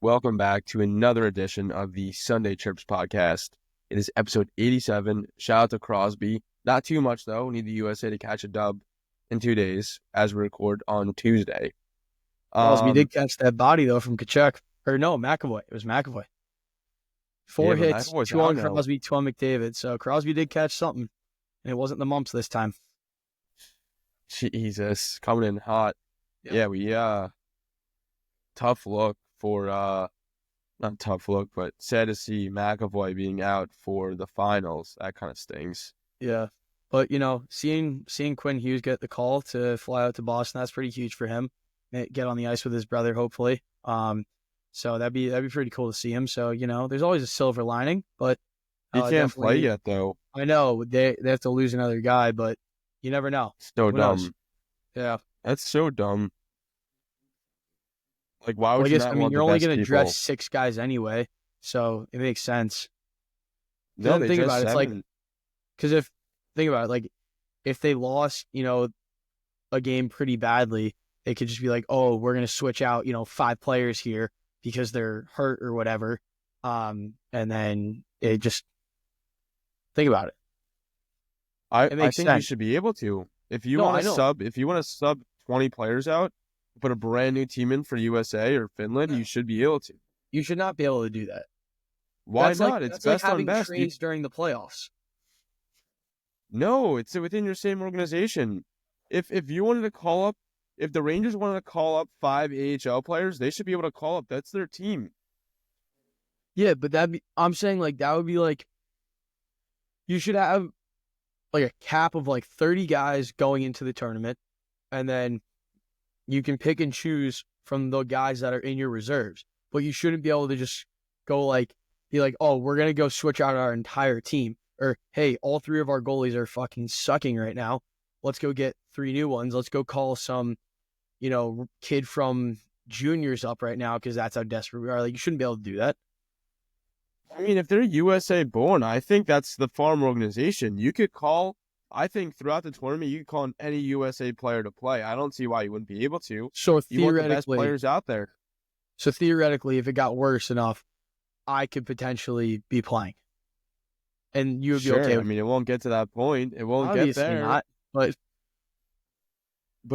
Welcome back to another edition of the Sunday Trips podcast. It is episode 87. Shout out to Crosby. Not too much, though. Need the USA to catch a dub in 2 days as we record on Tuesday. Crosby did catch that body, though, from Kachuk. Or no, McAvoy. It was McAvoy. Four hits, McAvoy's two out on now. Crosby, two on McDavid. So Crosby did catch something, and it wasn't the mumps this time. Jesus, coming in hot. Yeah, tough look for, not tough look, but sad to see McAvoy being out for the finals. That kind of stings. Yeah. But, seeing Quinn Hughes get the call to fly out to Boston, that's pretty huge for him. Get on the ice with his brother, hopefully. So that'd be pretty cool to see him. So, there's always a silver lining, but He can't play yet, though. I know they have to lose another guy, but you never know. So Who dumb. knows? Yeah. That's so dumb. Like, why would you not want you're the only best going to people? dress 6 guys anyway, so it makes sense. No, they think just about it, it's like, seven. because think about it, like, if they lost, a game pretty badly, they could just be like, oh, we're going to switch out, 5 players here because they're hurt or whatever. And then it just, think about it. I makes think you sense. should be able to. If you No, want I to know. sub 20 players out, put a brand new team in for USA or Finland, you should be able to. You should not be able to do that. Why That's not? Like, It's that's best like on having best. trades during the playoffs. No, it's within your same organization. If you wanted to call up, if the Rangers wanted to call up 5 AHL players, they should be able to call up. That's their team. Yeah, but I'm saying, like, that would be like, you should have like a cap of like 30 guys going into the tournament, and then you can pick and choose from the guys that are in your reserves. But you shouldn't be able to just be like, oh, we're going to go switch out our entire team. Or, hey, all 3 of our goalies are fucking sucking right now. Let's go get 3 new ones. Let's go call some, kid from juniors up right now because that's how desperate we are. Like, you shouldn't be able to do that. I mean, if they're USA born, I think that's the farm organization. You could call, I think throughout the tournament, you could call on any USA player to play. I don't see why you wouldn't be able to. So You want the best players out there. So theoretically, if it got worse enough, I could potentially be playing. And you would be okay with I mean, it won't get to that point. It won't Obviously get there. not, but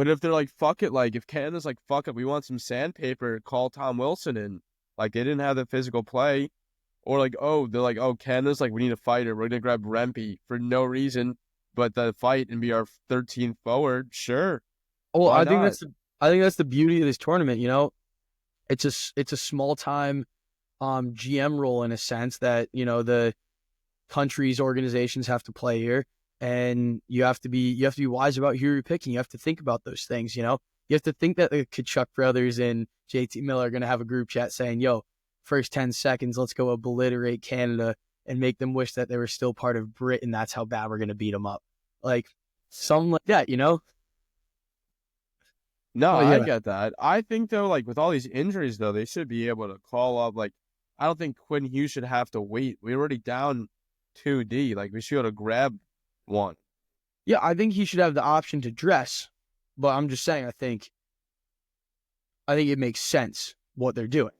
if they're like, fuck it, like if Canada's like, fuck it, we want some sandpaper, call Tom Wilson in. Like, they didn't have the physical play. Or like, they're like, Canada's like, we need a fighter. We're going to grab Rempe for no reason but the fight and be our 13th forward. Sure. well, Why I think not? that's the beauty of this tournament. It's a small time GM role in a sense that the countries, organizations have to play here, and you have to be wise about who you're picking. You have to think about those things. You have to think that the Kachuk brothers and JT Miller are going to have a group chat saying, "Yo, first 10 seconds, let's go obliterate Canada and make them wish that they were still part of Britain. That's how bad we're going to beat them up." Like something like that. No, Oh, yeah. I get that. I think, though, like with all these injuries, though, they should be able to call up. Like, I don't think Quinn Hughes should have to wait. We're already down 2D. Like, we should be able to grab one. Yeah, I think he should have the option to dress, but I'm just saying, I think it makes sense what they're doing.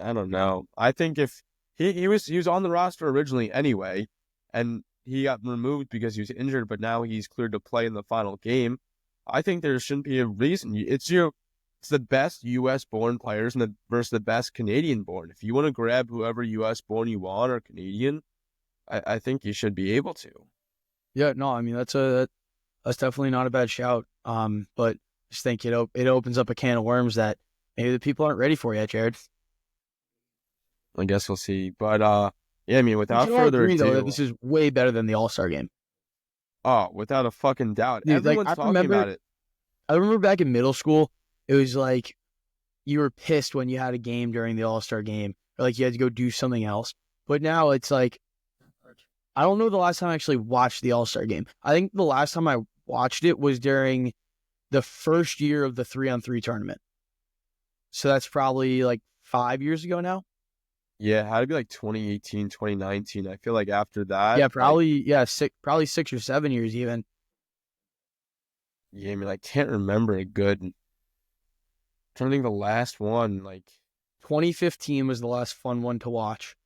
I don't know. I think if he was on the roster originally anyway, and he got removed because he was injured, but now he's cleared to play in the final game. I think there shouldn't be a reason. It's the best U.S. born players versus the best Canadian born. If you want to grab whoever U.S. born you want or Canadian, I think you should be able to. Yeah, no, I mean that's definitely not a bad shout. But I just think it opens up a can of worms that maybe the people aren't ready for yet, Jared. I guess we'll see. But yeah, I mean, without You further agree, ado, though, that this is way better than the All-Star game. without a fucking doubt, Dude, everyone's talking about it. I remember back in middle school, it was like you were pissed when you had a game during the All-Star game, or like you had to go do something else. But now it's like, I don't know the last time I actually watched the All-Star game. I think the last time I watched it was during the first year of the 3-on-3 tournament. So that's probably like 5 years ago now. Yeah, it had to be like 2018, 2019. I feel like after that. Yeah, probably, probably 6 or 7 years even. Yeah, I mean, I can't remember a good. I'm trying to think of the last one. Like, 2015 was the last fun one to watch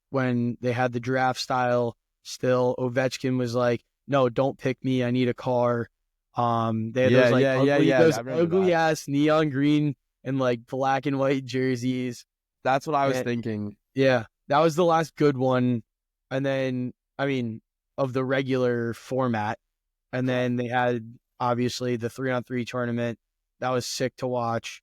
when they had the draft style still. Ovechkin was like, no, don't pick me. I need a car. They had Yeah, those like yeah, yeah, yeah. those I remember ugly that. ass neon green and like black and white jerseys. That's what I was And thinking. yeah, that was the last good one. And then, I mean, of the regular format. And then they had obviously the 3-on-3 tournament. That was sick to watch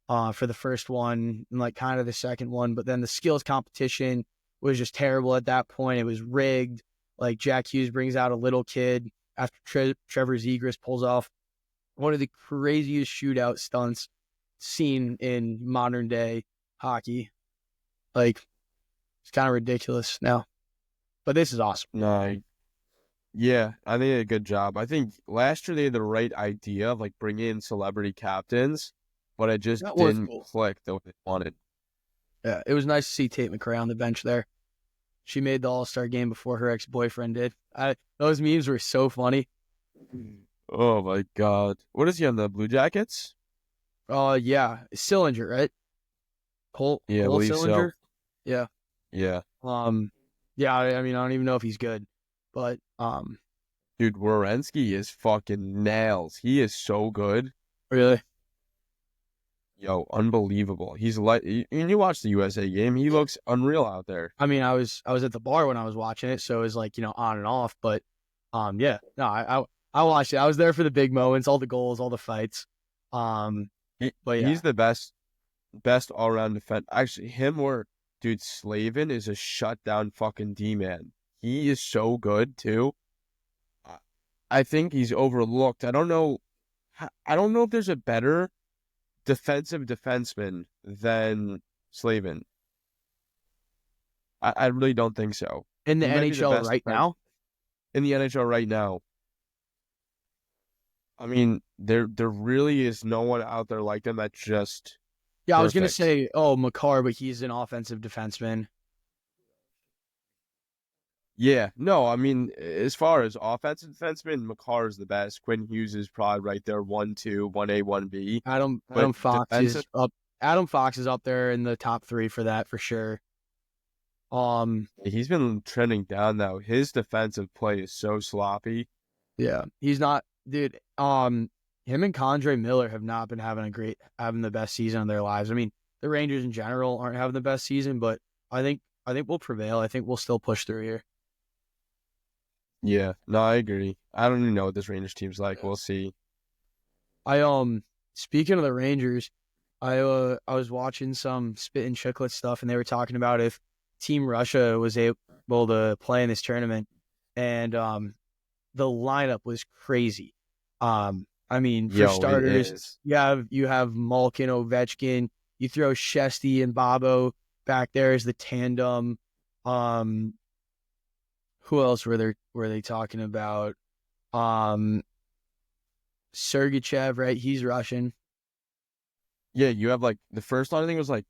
for the first one and like kind of the second one. But then the skills competition was just terrible at that point. It was rigged. Like Jack Hughes brings out a little kid after Trevor Zegras pulls off one of the craziest shootout stunts seen in modern day hockey. Like, it's kind of ridiculous now. But this is awesome. No, yeah, I think they did a good job. I think last year they had the right idea of like bringing in celebrity captains, but it just That was didn't cool. click the way they wanted. Yeah, it was nice to see Tate McRae on the bench there. She made the All-Star game before her ex-boyfriend did. Those memes were so funny. Oh my God. What is he on the Blue Jackets? Yeah, Sillinger, right? Yeah, I Cole believe so. Sillinger. Yeah. Yeah. Um, yeah. I mean, I don't even know if he's good, but Dude, Werenski is fucking nails. He is so good. really, Yo, unbelievable. He's like, and you watch the USA game, he looks unreal out there. I mean, I was at the bar when I was watching it, so it was like on and off. But yeah, no, I watched it. I was there for the big moments, all the goals, all the fights. Um, but yeah, He's the best all around defense. Actually, him or dude, Slavin is a shutdown fucking D man. He is so good too. I I think he's overlooked. I don't know. I don't know if there's a better defensive defenseman than Slavin. I really don't think so. in the He might be the NHL best right defense now. in the NHL right now. I mean, there really is no one out there like them that's just Yeah, I was gonna perfect. say, oh, Makar, but he's an offensive defenseman. Yeah, no, I mean, as far as offensive defenseman, Makar is the best. Quinn Hughes is probably right there, 1-2, 1A, 1B. But Adam Fox defensive, is up. Adam Fox is up there in the top three for that for sure. Um, he's been trending down though. His defensive play is so sloppy. yeah, he's not, dude. Him and Condre Miller have not been having the best season of their lives. I mean, the Rangers in general aren't having the best season, but I think we'll prevail. I think we'll still push through here. Yeah, no, I agree. I don't even know what this Rangers team's like. Yeah. We'll see. I speaking of the Rangers, I was watching some Spit and Chiclet stuff, and they were talking about if Team Russia was able to play in this tournament, and the lineup was crazy. I mean, for Yo, it starters, is. you have Malkin, Ovechkin. You throw Shesty and Bobo back there as the tandem. Um, who else were they talking about? Um, Sergachev, right? He's Russian. Yeah, you have like the first line, I think it was like,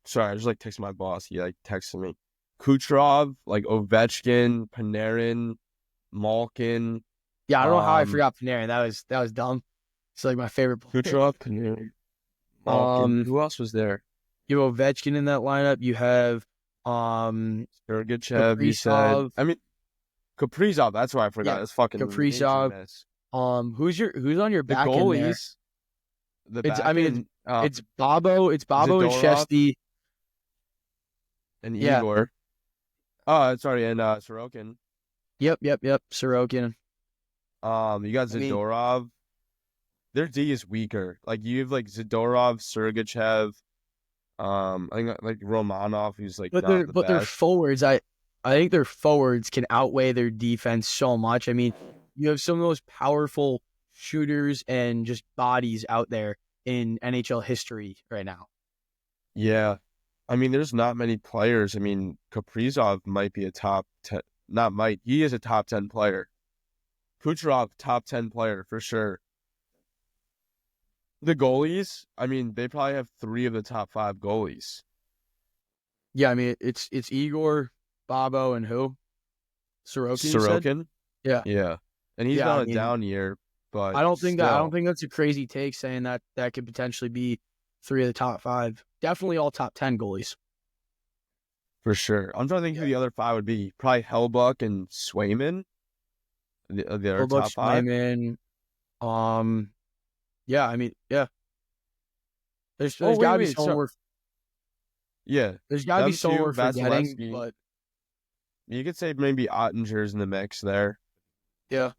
sorry, I just like texted my boss. He like texted me. Kucherov, like Ovechkin, Panarin, Malkin, Yeah, I don't know how I um, forgot Panarin. That was dumb. It's like my favorite player. Kucherov, Panarin, Malkin. Um, Who else was there? you have Ovechkin in that lineup. You have Sergachev, you said. Kaprizov. I mean, Kaprizov, that's why I Yeah, forgot. It's fucking major Kaprizov. miss. Who's on your The back end there? goalies, the It's I back mean it's end, it's Bobo, and Zadorov Shesty. and Yeah. Igor. Oh, sorry, and Sorokin. Yep. Sorokin. You got I mean, Zadorov. Their D is weaker. Like you have like Zadorov, Sergachev, I think like Romanov, who's like but not their the but their best. forwards, I think their forwards can outweigh their defense so much. I mean, you have some of the most powerful shooters and just bodies out there in NHL history right now. Yeah. I mean, there's not many players. I mean, Kaprizov might be a top 10, not might, he is a top 10 player. Kucherov, top 10 player for sure. The goalies, I mean, they probably have three of the top five goalies. Yeah, I mean it's Igor, Bobo, and who? Sorokin, you said? Sorokin, Yeah. yeah. And he's Yeah, been I on a mean, down year, but I don't still. think that's a crazy take saying that that could potentially be 3 of the top 5. Definitely all top 10 goalies. for sure. I'm trying to think who Yeah. the other five would be. Probably Hellbuck and Swayman, the other Hillbuck, top five. Swayman. Yeah, I mean, yeah. Oh, There's got wait, to be wait. someone So, we're yeah, there's got to be them someone two, we're forgetting, Vasilevsky. but You could say maybe Ottinger's in the mix there. yeah,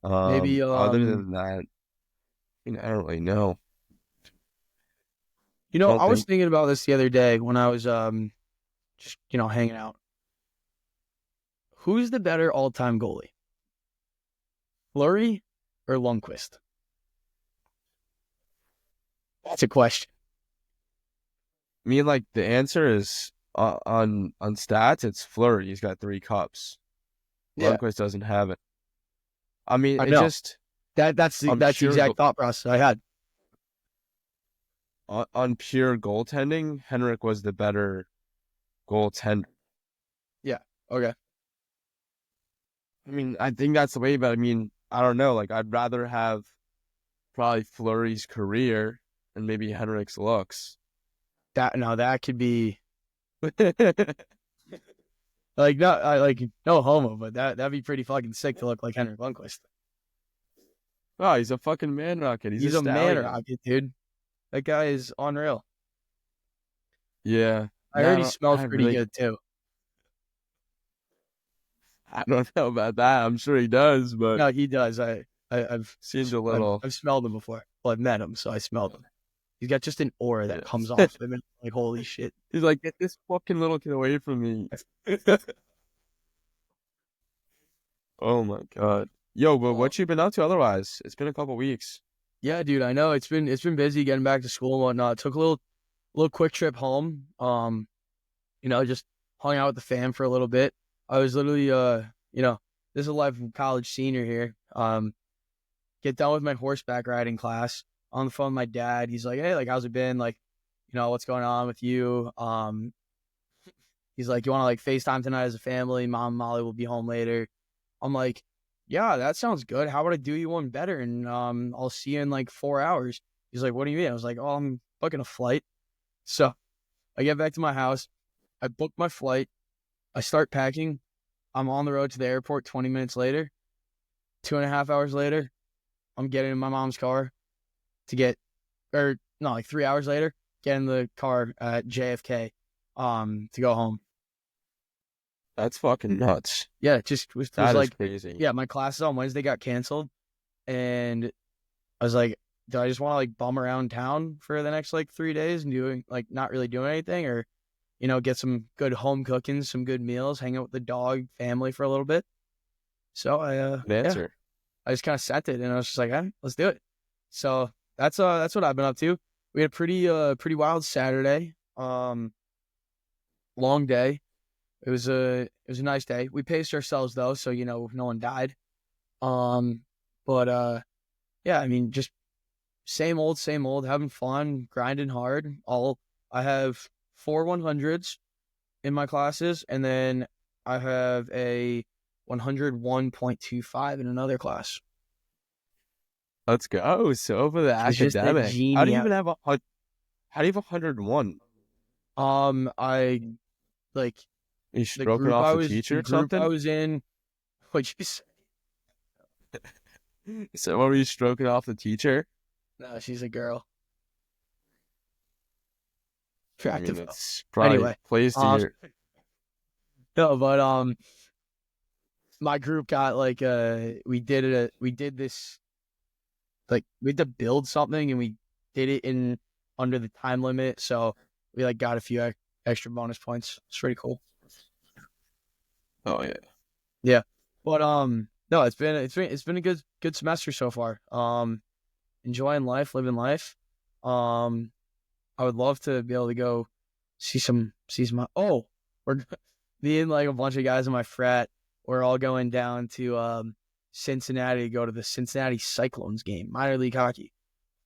maybe Other than that, I don't really know. I Don't was think. thinking about this the other day when I was just hanging out. Who's the better all-time goalie? Fleury or Lundqvist? That's a question. I mean, like the answer is on stats. It's Fleury. He's got 3 cups. Yeah, Lundqvist doesn't have it. I mean, I it know. just on That's the pure exact thought process I had. on pure goaltending, Henrik was the better goaltender. Yeah. Okay. I mean, I think that's the way, but I mean, I don't know. Like, I'd rather have probably Fleury's career and maybe Henrik's looks. That could be like no homo, but that'd be pretty fucking sick to look like Henrik Lundqvist. Oh, he's a fucking man rocket. He's a He's a man stallion. rocket, dude. That guy is unreal. Yeah. I heard he No, smells pretty good too. I don't know about that. I'm sure he does, but No, he does. I've seemed a little. I've smelled him before. Well, I've met him, so I smelled him. He's got just an aura that comes Yeah. off him, and like holy shit. He's like, get this fucking little kid away from me. Oh my God. Yo, but Oh. what you been up to otherwise? It's been a couple weeks. Yeah, dude, I know it's been busy getting back to school and whatnot. Took a little quick trip home. Just hung out with the fam for a little bit. I was literally this is a life of a college senior here. Get done with my horseback riding class on the phone with my dad. He's like, hey, like how's it been? Like, what's going on with you? He's like, you want to like FaceTime tonight as a family? Mom and Molly will be home later. I'm like, yeah, that sounds good. How about I do you one better and I'll see you in like 4 hours. He's like, what do you mean? I was like, oh, I'm booking a flight. So I get back to my house. I book my flight. I start packing. I'm on the road to the airport 20 minutes later. 2.5 hours later, I'm getting in my mom's car like 3 hours later, get in the car at JFK to go home. That's fucking nuts. Yeah, it just was That is like, crazy. yeah, my classes on Wednesday got canceled. And I was like, do I just want to like bum around town for the next like 3 days and doing like not really doing anything, or get some good home cooking, some good meals, hang out with the dog, family for a little bit. So Good answer. I just kind of sent it and I was just like, let's do it. So that's what I've been up to. We had a pretty wild Saturday. Long day. It was a nice day. We paced ourselves though, so no one died. But yeah, I mean just same old, having fun, grinding hard. I have 4 100s in my classes, and then I have a 101.25 in another class. Let's go. So for the She's just a academic, how do you genius. even have how do you have 101? I like Are you stroking off the the group I teacher or was in. What you say? something? So what were you stroking off the teacher? No, she's a girl. I mean, Attractive though. it's probably Anyway, plays to um, your. no, but my group got like we did this like we had to build something and we did it in under the time limit, so we like got a few extra bonus points. It's pretty cool. Oh yeah. Yeah, but no, it's been a good semester so far. Enjoying life, living life. Um, I would love to be able to go see some. Oh, we're me and like a bunch of guys in my frat. We're all going down to Cincinnati to go to the Cincinnati Cyclones game, minor league hockey.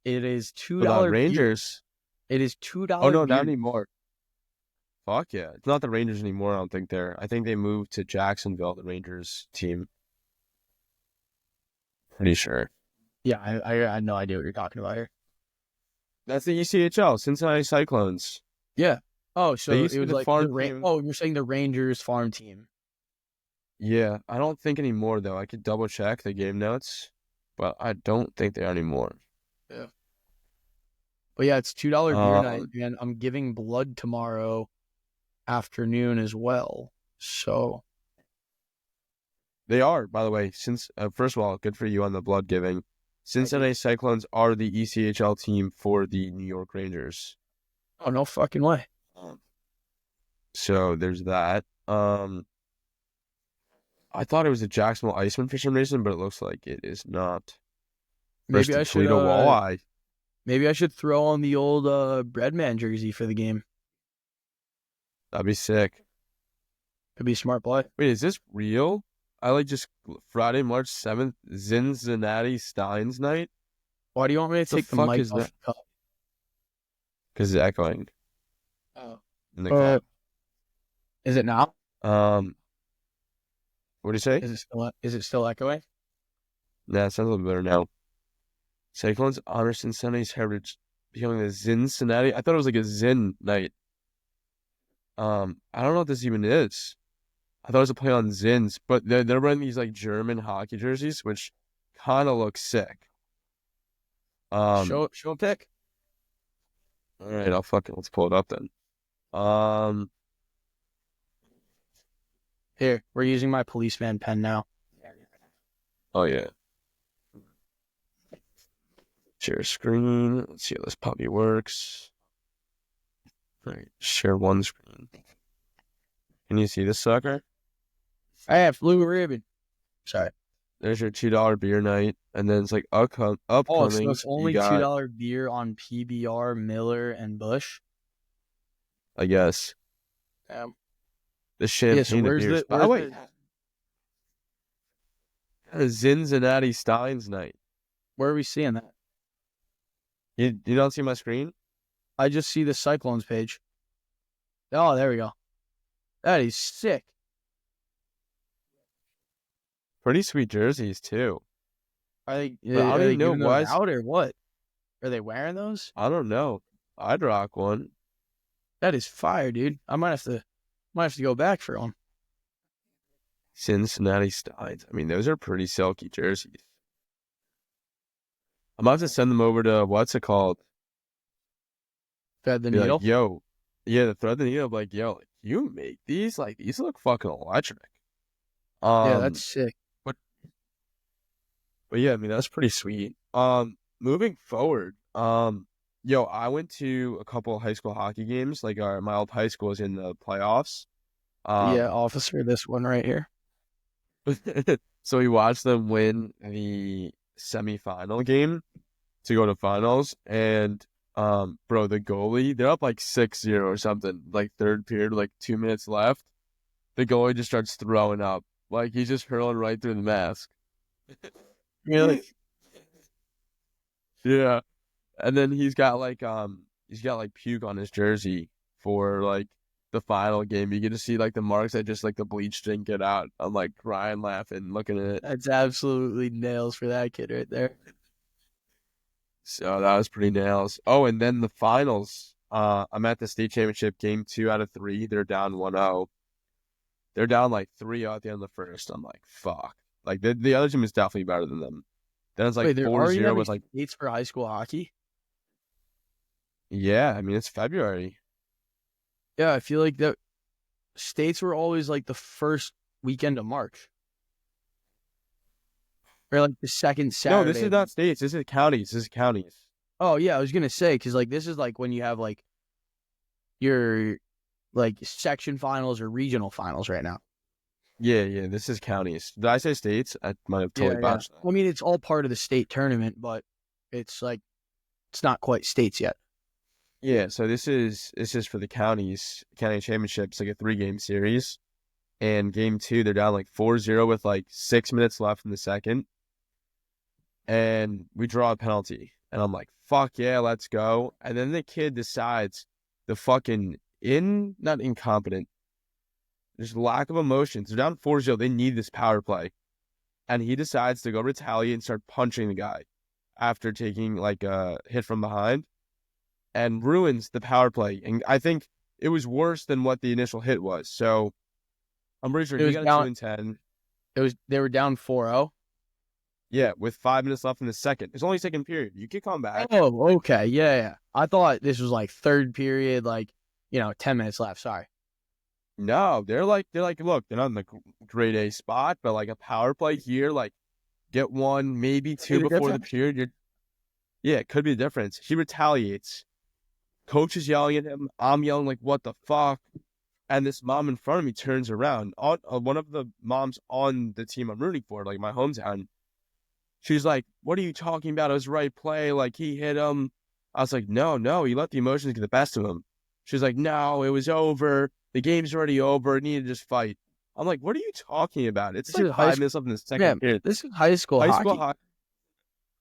It is two For the dollar beer. Rangers. It is two Oh dollar no, not beer. anymore. Fuck yeah. It's not the Rangers anymore, I don't think they're. I think they moved to Jacksonville, the Rangers team. Pretty sure. Yeah, I had no idea what you're talking about here. That's the ECHL, Cincinnati Cyclones. Yeah. Oh, They so used it to be was the like farm team. oh, you're saying the Rangers farm team. Yeah, I don't think anymore though. I could double check the game notes, but I don't think they are anymore. Yeah. But yeah, it's $2 beer night, Um, and I'm giving blood tomorrow afternoon as well. So they are, by the way. Since first of all, good for you on the blood giving. thank you. Cincinnati Cyclones are the ECHL team for the New York Rangers. Oh, no fucking way. Um, so there's that. I thought it was a Jacksonville Iceman for some reason, but it looks like it is not. Maybe Versus the I should Toledo Walleye. maybe I should throw on the old Breadman jersey for the game. That'd be sick. Could be a smart play. Wait, is this real? I like just Friday, March 7th, Cincinnati Steins night. Why do you want me to The take the fuck mic is off that? the cup? Because it's echoing Oh. in the car. Is it now? Um, what do you say? Is it still echoing? Nah, it sounds a little better now. Cyclones honor Cincinnati's heritage, becoming the Cincinnati. I thought it was like a Zin night. I don't know what this even is. I thought it was a play on Zins, but they're wearing these like German hockey jerseys, which kind of look sick. Show a pic. All right, let's pull it up then. Um, Here, we're using my policeman pen now. oh yeah, share screen. Let's see how this puppy works. All right, share one screen. Can you see this sucker? I have blue ribbon. Sorry. There's your $2 beer night, and then it's like Oh, so upcoming. it's You only got, $2 beer on PBR, Miller, and Bush. I guess, the Yeah. So champagne of where's beers. the Oh wait, a Cincinnati Steins night. where are we seeing that? You don't see my screen? I just see the Cyclones page. Oh, there we go. That is sick. Pretty sweet jerseys too. Are they But I are don't they even know giving those why. out or what? Are they wearing those? I don't know. I'd rock one. That is fire, dude. I might have to go back for one. Cincinnati Steins. I mean, those are pretty silky jerseys. I'm about to send them over to what's it called? Fed the Be like, needle. yo, yeah, the thread the needle. Like, yo, you make these? Like, these look fucking electric. Yeah, that's Um, sick. but but yeah, I mean that's pretty sweet. Moving forward, yo, I went to a couple of high school hockey games. Like, my old high school is in the playoffs. Yeah, Um, officer, this one right here. so we watched them win the semifinal game to go to finals, and bro, the goalie, they're up like 6-0 or something, like third period, like 2 minutes left. The goalie just starts throwing up, like he's just hurling right through the mask. Really? Yeah, and then he's got like puke on his jersey for like the final game. You get to see like the marks that just like the bleach didn't get out. I'm like crying, laughing, looking at it. That's absolutely nails for that kid right there. So that was pretty nails. Oh, and then the finals. I'm at the state championship game 2 out of 3. They're down 1-0. They're down like 3-0 at the end of the first. I'm like, fuck. Like the other team is definitely better than them. Then it's like Wait, they're four already zero having with like, states for high school hockey? yeah, I mean it's February. Yeah, I feel like the states were always like the first weekend of March. Or like the second No, this Saturday. is not states. This is counties. This is counties. Oh yeah, I was gonna say because like this is like when you have like your like section finals or regional finals right now. Yeah, this is counties. Did I say states? I might have totally Yeah. botched that. I mean, it's all part of the state tournament, but it's like it's not quite states yet. Yeah, so this is for the county championships, like a 3-game series. And game 2, they're down like 4-0 with like 6 minutes left in the second. And we draw a penalty. And I'm like, fuck yeah, let's go. And then the kid decides the fucking not incompetent, just lack of emotions. They're down 4-0. They need this power play. And he decides to go retaliate and start punching the guy after taking like a hit from behind. and ruins the power play. And I think it was worse than what the initial hit was. So I'm pretty sure It he was got a 2 down. and 10. They were down 4-0. Yeah, with 5 minutes left in the second. It's only second period. You can come back. Oh, okay. Yeah, yeah. I thought this was like third period, like, 10 minutes left. Sorry. No, they're like, look, they're not in the grade A spot, but like a power play here, like get one, maybe two Made a before the difference. period. Yeah, it could be the difference. He retaliates. Coach is yelling at him. I'm yelling like, what the fuck? And this mom in front of me turns around. One of the moms on the team I'm rooting for, like my hometown, she's like, what are you talking about? It was right play. Like he hit him. I was like, no, he let the emotions get the best of him. She's like, no, it was over. The game's already over. It needed to just fight. I'm like, what are you talking about? It's This like is high 5 minutes school. left in the Yeah, second period. this is high school High school hockey. hockey.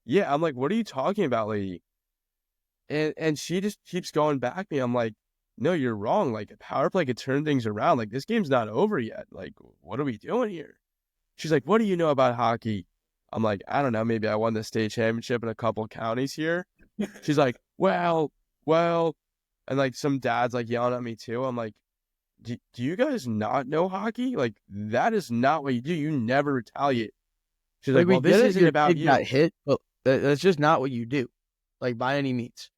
Yeah, I'm like, what are you talking about, lady? And she just keeps going back at me. I'm like, no, you're wrong. Like a power play could turn things around. Like this game's not over yet. Like, what are we doing here? She's like, what do you know about hockey? I'm like, I don't know. Maybe I won the state championship in a couple counties here. She's like, well, and like some dad's like yelling at me too. I'm like, do you guys not know hockey? Like that is not what you do. You never retaliate. She's Like, like, we well, this get it, isn't your about kid got you. hit, but that's just not what you do, like, by any means.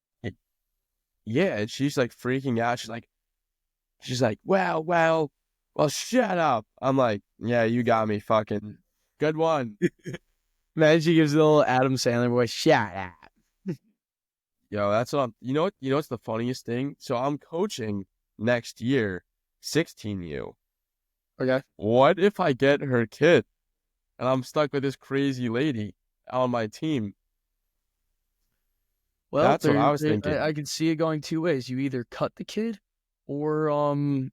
Yeah, and she's like freaking out. She's like, well, shut up. I'm like, yeah, you got me, fucking good one. Man, she gives the little Adam Sandler voice, shut up. Yo, that's what I'm. You know what's the funniest thing? So I'm coaching next year, 16U. Okay. What if I get her kid and I'm stuck with this crazy lady on my team? Well, That's what I was thinking. I can see it going two ways. You either cut the kid, or I don't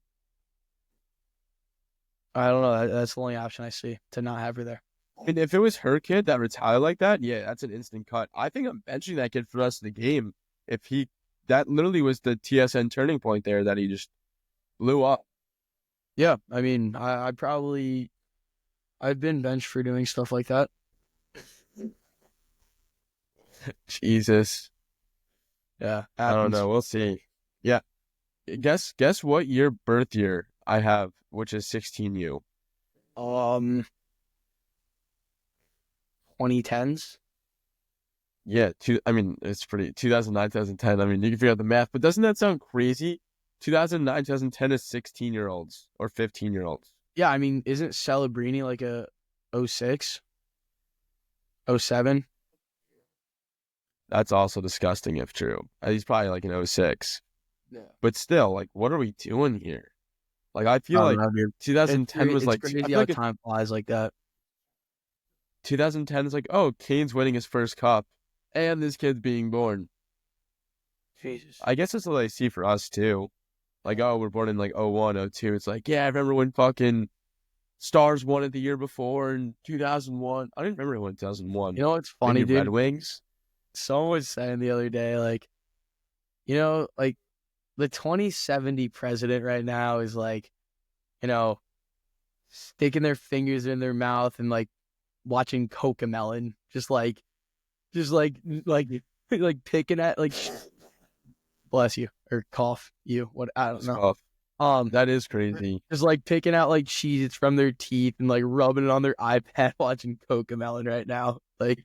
know. That's the only option I see, to not have her there. And if it was her kid that retired like that, yeah, that's an instant cut. I think I'm benching that kid for the rest of the game. If he, that literally was the TSN turning point there that he just blew up. Yeah, I mean, I've been benched for doing stuff like that. Jesus. Yeah, I don't happens. know. We'll see. Yeah. Guess what year birth year I have, which is 16U. Um, 2010s. Yeah, I mean, it's pretty 2009, 2010. I mean, you can figure out the math, but doesn't that sound crazy? 2009, 2010 is 16-year-olds or 15-year-olds. Yeah, I mean, isn't Celebrini like a 06, 07? That's also disgusting if true. He's probably like an 06. Yeah. But still, like, what are we doing here? Like, I I feel don't like know, dude. 2010 was It's like, I crazy feel how like time flies like that. 2010 is like, oh, Kane's winning his first cup and this kid's being born. Jesus. I guess that's what I see for us too. Like, oh, we're born in like 01, 02. It's like, yeah, I remember when fucking Stars won it the year before in 2001. I didn't remember when 2001. You know what's Maybe funny, Red dude? Wings. Someone was saying the other day, like, like the 2070 president right now is like, you know, sticking their fingers in their mouth and like watching Cocomelon, just like like picking at like, bless you or cough you, what I don't It's know. tough. That is crazy. Just like picking out like cheese from their teeth and like rubbing it on their iPad, watching Cocomelon right now. Like,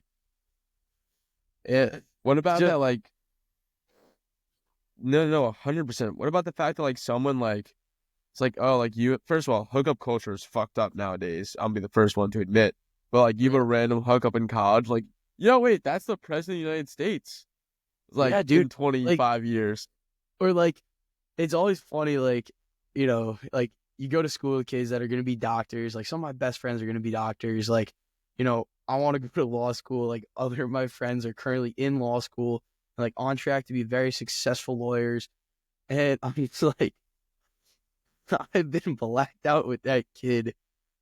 Yeah. What about just that? Like, no, 100%. What about the fact that like someone like, it's like, oh, like you, first of all, hookup culture is fucked up nowadays. I'll be the first one to admit. But like, you have a random hookup in college, like, wait, that's the president of the United States. Like, yeah, in dude. Like, 25 years. or like, it's always funny, like, like you go to school with kids that are going to be doctors. Like, some of my best friends are going to be doctors. Like, I want to go to law school. Like, other of my friends are currently in law school and like on track to be very successful lawyers. And I'm just like, I've been blacked out with that kid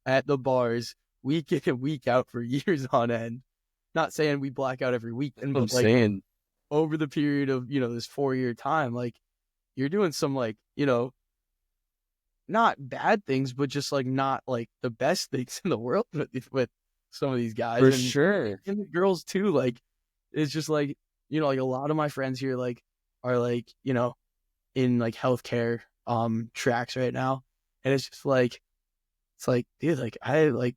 at the bars week in and week out for years on end. Not saying we black out every That's weekend, what I'm but like saying. over the period of, this 4-year time, like you're doing some like, not bad things, but just like not like the best things in the world with some of these guys For and sure. the girls too. Like, it's just like, like a lot of my friends here, like are like, in like healthcare tracks right now. And it's just like, it's like, dude, like I like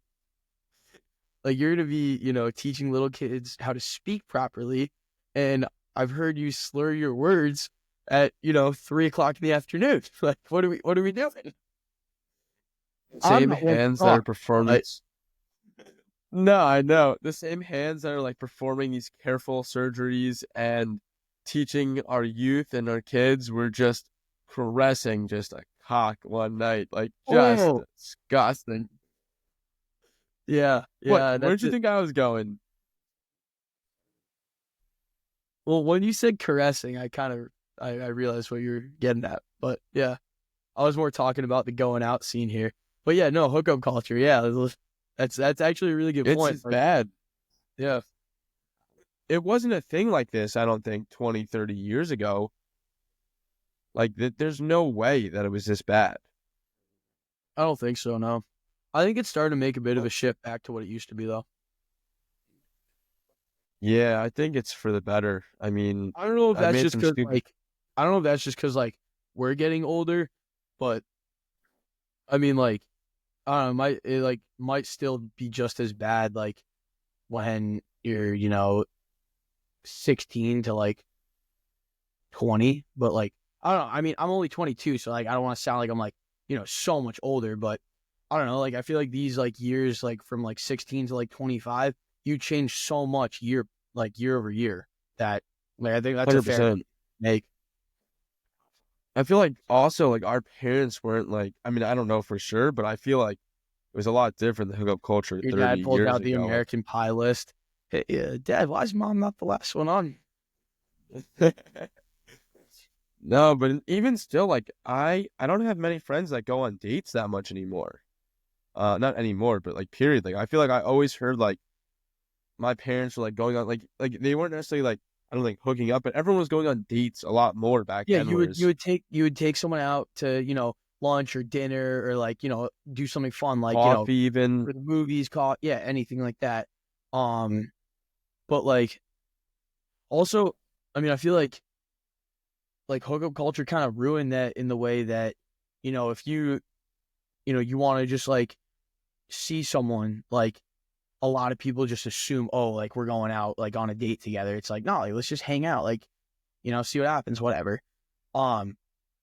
you're gonna be, teaching little kids how to speak properly. And I've heard you slur your words at, 3 o'clock in the afternoon. Like, what are we doing? I'm Same not one to hands that are talk, performing. but No, I know. The same hands that are like performing these careful surgeries and teaching our youth and our kids were just caressing just a cock one night. Like just oh disgusting. yeah, What? yeah, Where'd that's you it. think I was going? Well, when you said caressing, I realized what you were getting at. But yeah, I was more talking about the going out scene here. But yeah, no, hookup culture. Yeah, that's actually a really good It's point. just Like, bad. yeah, It wasn't a thing like this, I don't think, 20, 30 years ago. Like, there's no way that it was this bad. I don't think so. No, I think it's starting to make a bit of a shift back to what it used to be, though. Yeah, I think it's for the better. I mean, I don't know if I've that's made just some because stupid. like, I don't know if that's just because like we're getting older, but I mean like, I don't know, might still be just as bad like when you're 16 to like 20, but like I don't know. I mean, I'm only 22, so like I don't want to sound like I'm like, so much older, but I don't know, like I feel like these like years like from like 16 to like 25, you change so much year over year that like I think that's a fair 100%. make. I feel like also like our parents weren't like, I mean, I don't know for sure, but I feel like it was a lot different than hookup culture Your 30 dad pulls years out the ago. American Pie list. Hey, Dad, why is Mom not the last one on? Like no, but even still, like I don't have many friends that go on dates that much anymore. Not anymore, but like period. Like I feel like I always heard like my parents were like going on like they weren't necessarily like I don't think hooking up, but everyone was going on dates a lot more back Yeah, then. Whereas you would take someone out to lunch or dinner or like do something fun like coffee even for the movies, call yeah anything like that. Um, but like also, I mean, I feel like hookup culture kind of ruined that in the way that if you want to just like see someone like a lot of people just assume, oh, like we're going out like on a date together. It's like, no, like, let's just hang out, like, see what happens, whatever. Um,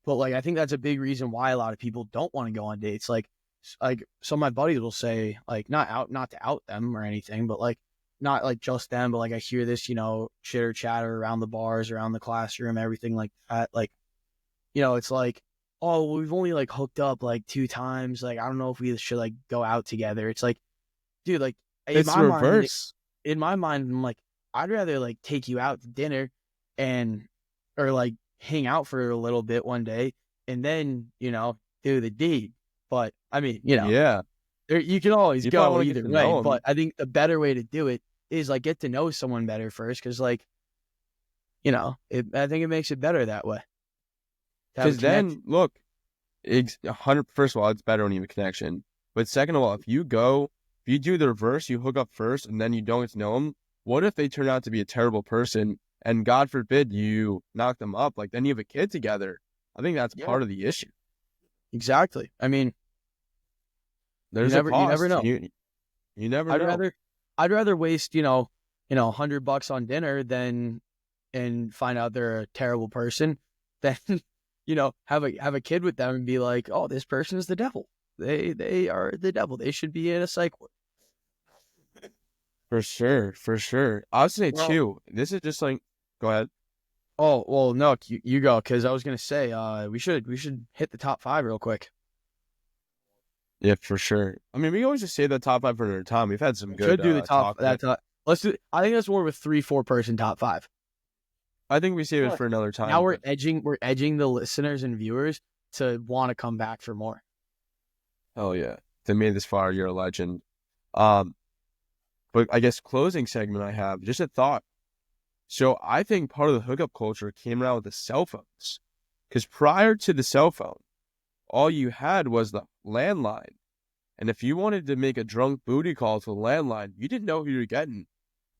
but like I think that's a big reason why a lot of people don't want to go on dates. Like some of my buddies will say, like, not to out them or anything, but like not like just them, but like I hear this, chitter chatter around the bars, around the classroom, everything like that. Like, it's like, oh, well, we've only like hooked up like 2 times. Like, I don't know if we should like go out together. It's like, dude, like in it's my the mind, reverse I'm like, I'd rather like take you out to dinner and or like hang out for a little bit one day and then, do the deed. But I mean, yeah. you can always You probably go want to get either to way. know But them I think the better way to do it is like get to know someone better first. Cause like, I think it makes it better that way to have a because connection. then look, 100. First of all, it's better when you have a connection. But second of all, if you do the reverse, you hook up first and then you don't get to know them. What if they turn out to be a terrible person and God forbid you knock them up? Like then you have a kid together. I think that's Yeah, part of the issue. exactly. I mean, There's a you never cost. know. You never I'd know. rather I'd rather waste, $100 on dinner than and find out they're a terrible person than, have a kid with them and be like, oh, this person is the devil. They are the devil. They should be in a psych ward. For sure, for sure. I would say Well, too. This is just like, go ahead. oh well, no, you go because I was gonna say, we should hit the top five real quick. Yeah, for sure. I mean, we always just say the top five for another time. We've had some We good should do the top talk. that top. Let's do. I think that's more of a 3-4 person top five. I think we save it What? for another Now time. But we're edging the listeners and viewers to want to come back for more. hell yeah, if they made this far, you're a legend. Um, but I guess closing segment I have just a thought. So I think part of the hookup culture came around with the cell phones, because prior to the cell phone, all you had was the landline, and if you wanted to make a drunk booty call to the landline, you didn't know who you were getting.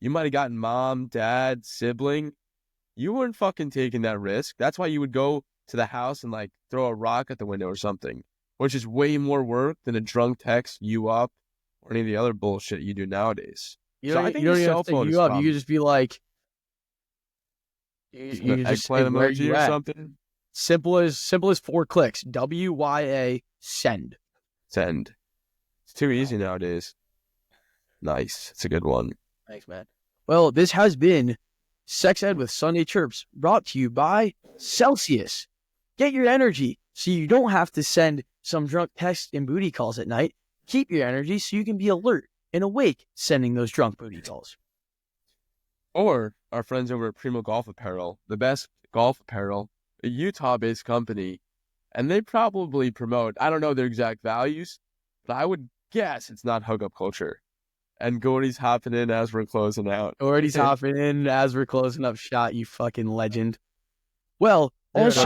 You might have gotten mom, dad, sibling. you weren't fucking taking that risk. That's why you would go to the house and like throw a rock at the window or something, which is way more work than a drunk text you up or any of the other bullshit you do nowadays. So I You think don't the even have cell to take phone is you up. You could dumb. just be like, Just you an could just say, eggplant where emoji you or at? something. Simple as 4 clicks. WYA send. Send. It's too easy nowadays. Nice. It's a good one. Thanks, man. Well, this has been Sex Ed with Sunday Chirps, brought to you by Celsius. Get your energy so you don't have to send some drunk texts and booty calls at night. Keep your energy so you can be alert and awake sending those drunk booty calls. Or our friends over at Primo Golf Apparel, the best golf apparel, a Utah-based company, and they probably promote, I don't know their exact values, but I would guess it's not hookup culture. And Gordy's hopping in as we're closing out. Already hopping in as we're closing up shot, you fucking legend. Well, Dude,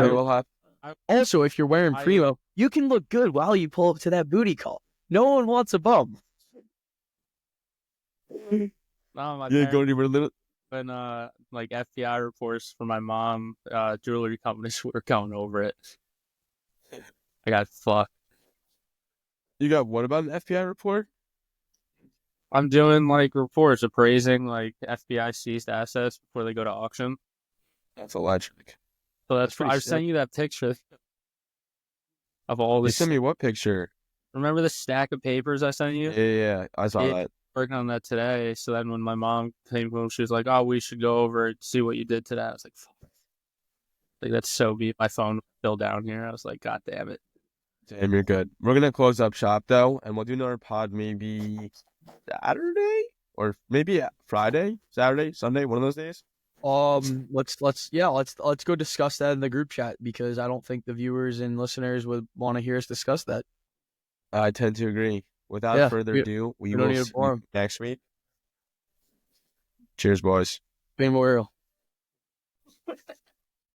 also, if you're wearing Primo, you can look good while you pull up to that booty call. No one wants a bum. No, my Yeah, parents Gordy, we're little. when like FBI reports for my mom, jewelry companies were going over it. I got fucked. You got what about an FBI report? I'm doing like reports appraising like FBI seized assets before they go to auction. That's electric. So That's pretty I sick. sent you that picture of all You this. sent me what picture? Remember the stack of papers I sent you? Yeah, I saw Yeah. that. Working on that today. So then when my mom came home, she was like, "Oh, we should go over and see what you did today." I was like, "Fuck." Like that's so beat. My phone fell down here. I was like, "God damn it." Damn, you're good. We're gonna close up shop though, and we'll do another pod maybe Saturday or maybe Friday, Saturday, Sunday, one of those days. Let's go discuss that in the group chat because I don't think the viewers and listeners would want to hear us discuss that. I tend to agree. Without further ado, we don't will need to see bore you 'em. next week. Cheers, boys. Being more real.